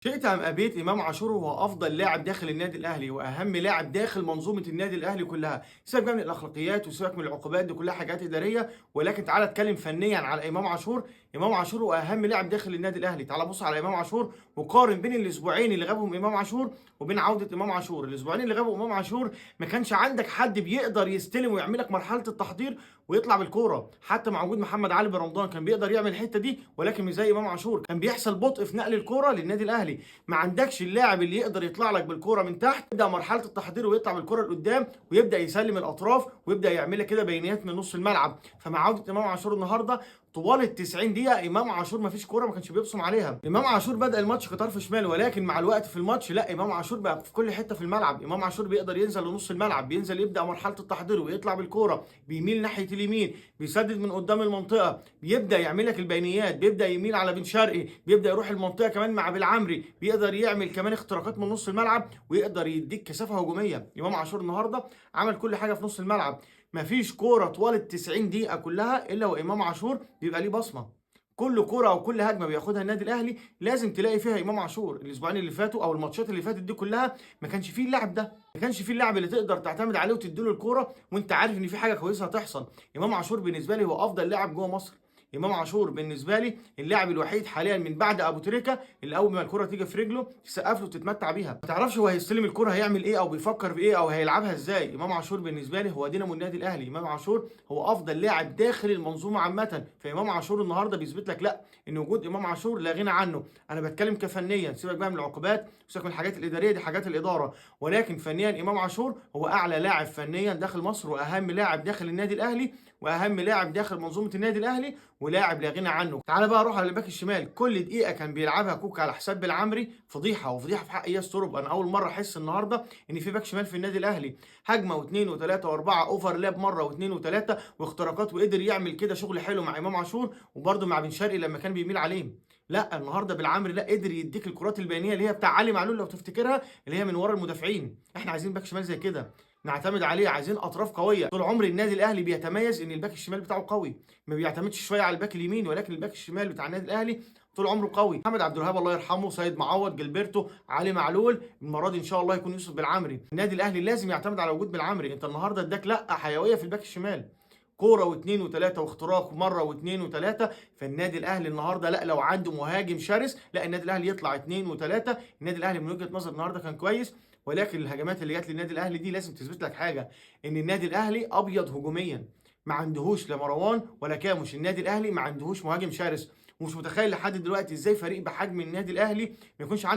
شئت أم أبيت إمام عاشور هو أفضل لاعب داخل النادي الأهلي وأهم لاعب داخل منظومة النادي الأهلي كلها، سيبك بقى من الأخلاقيات وسيبك من العقوبات دي كلها حاجات إدارية، ولكن تعالَ اتكلم فنيًا على إمام عاشور. إمام عاشور هو أهم لاعب داخل النادي الأهلي. تعالَ بُص على إمام عاشور وقارن بين الأسبوعين اللي غابهم إمام عاشور وبين عودة إمام عاشور. الأسبوعين اللي غابهم إمام عاشور ما كانش عندك حد بيقدر يستلم ويعمل لك مرحلة التحضير ويطلع بالكورة، حتى مع وجود محمد علي برمضان كان بيقدر يعمل الحتة دي، ولكن مش زي إمام عاشور. كان بيحصل بطء في نقل الكورة للنادي الأهلي. ما عندكش اللاعب اللي يقدر يطلع لك بالكوره من تحت، يبدا مرحله التحضير ويطلع بالكوره لقدام ويبدا يسلم الاطراف ويبدا يعمل لك كده بينيات من نص الملعب. فمع عوده امام عاشور النهارده طوال ال 90 دقيقة إمام عاشور ما فيش كورة ما كانش بيبصم عليها. إمام عاشور بدأ الماتش كطرف شمال، ولكن مع الوقت في الماتش لأ، إمام عاشور بقى في كل حتة في الملعب. إمام عاشور بيقدر ينزل لنص الملعب، بينزل يبدأ مرحلة التحضير ويطلع بالكورة، بيميل ناحية اليمين، بيسدد من قدام المنطقة، بيبدأ يعمل لك البينيات، بيبدأ يميل على بن شرقي، بيبدأ يروح المنطقة كمان مع بالعمري، بيقدر يعمل كمان اختراقات من نص الملعب ويقدر يديك كثافة هجومية. إمام عاشور النهارده عمل كل حاجة في نص الملعب. مفيش كورة طوال ال 90 دقيقة كلها إلا وإمام عاشور بيبقى ليه بصمة. كل كرة أو كل هجمة بياخدها النادي الأهلي لازم تلاقي فيها إمام عاشور. الأسبوعين اللي فاتوا أو الماتشات اللي فاتت دي كلها ما كانش فيه اللاعب ده، ما كانش فيه اللاعب اللي تقدر تعتمد عليه وتدي له الكورة وأنت عارف إن في حاجة كويسة هتحصل. إمام عاشور بالنسبة لي هو أفضل لاعب جوه مصر. إمام عاشور بالنسبة لي اللاعب الوحيد حاليا من بعد أبو تريكة اللي أول ما الكرة تيجي في رجله تسقف له وتتمتع بيها. ما تعرفش هو هيستلم الكرة هيعمل إيه أو بيفكر في إيه أو هيلعبها إزاي. إمام عاشور بالنسبة لي هو دينامو النادي الأهلي. إمام عاشور هو أفضل لاعب داخل المنظومة عامة. فإمام عاشور النهارده بيثبت لك لا، ان وجود امام عاشور لا غنى عنه. انا بتكلم كفنيا، سيبك بقى من العقوبات وسيبك من الحاجات الاداريه دي حاجات الاداره، ولكن فنيا امام عاشور هو اعلى لاعب فنيا داخل مصر واهم لاعب داخل النادي الاهلي واهم لاعب داخل منظومه النادي الاهلي ولاعب لا غنى عنه. تعال بقى اروح على الباك الشمال. كل دقيقه كان بيلعبها كوكا على حساب بالعمري فضيحه، وفضيحه في حق اياس ترب. انا اول مره احس النهارده ان في باك شمال في النادي الاهلي. هجمه واثنين وثلاثه واربعه، اوفرلاب مره واثنين وثلاثه واختراقات، وقدر يعمل كده شغل حلو مع امام عاشور وبرده مع بن شرقي لما كان بيميل عليه. لا النهارده بالعمري لا، قدر يديك الكرات البينيه اللي هي بتاع علي معلول لو تفتكرها، اللي هي من ورا المدافعين. احنا عايزين باك شمال زي كده نعتمد عليه، عايزين اطراف قويه. طول عمر النادي الاهلي بيتميز ان الباك الشمال بتاعه قوي، ما بيعتمدش شويه على الباك اليمين، ولكن الباك الشمال بتاع النادي الاهلي طول عمره قوي. محمد عبد الوهاب الله يرحمه، سيد معوض، جilberto، علي معلول. المره دي ان شاء الله يكون يوسف بالعمري. النادي الاهلي لازم يعتمد على وجود بالعمري. انت النهارده اداك لا حيويه في الباك الشمال، كوره واثنين وثلاثه واختراق مره واثنين وثلاثه. فالنادي الاهلي النهارده لا، لو عنده مهاجم شرس لا، النادي الاهلي يطلع اثنين وثلاثه. النادي الاهلي من وجهه نظر النهارده كان كويس، ولكن الهجمات اللي جت للنادي الاهلي دي لازم تثبت لك حاجه، ان النادي الاهلي ابيض هجوميا. ما عندهوش لا مروان ولا كاموش. النادي الاهلي ما عندهوش مهاجم شرس. ومش متخيل لحد دلوقتي ازاي فريق بحجم النادي الاهلي ما يكونش عنده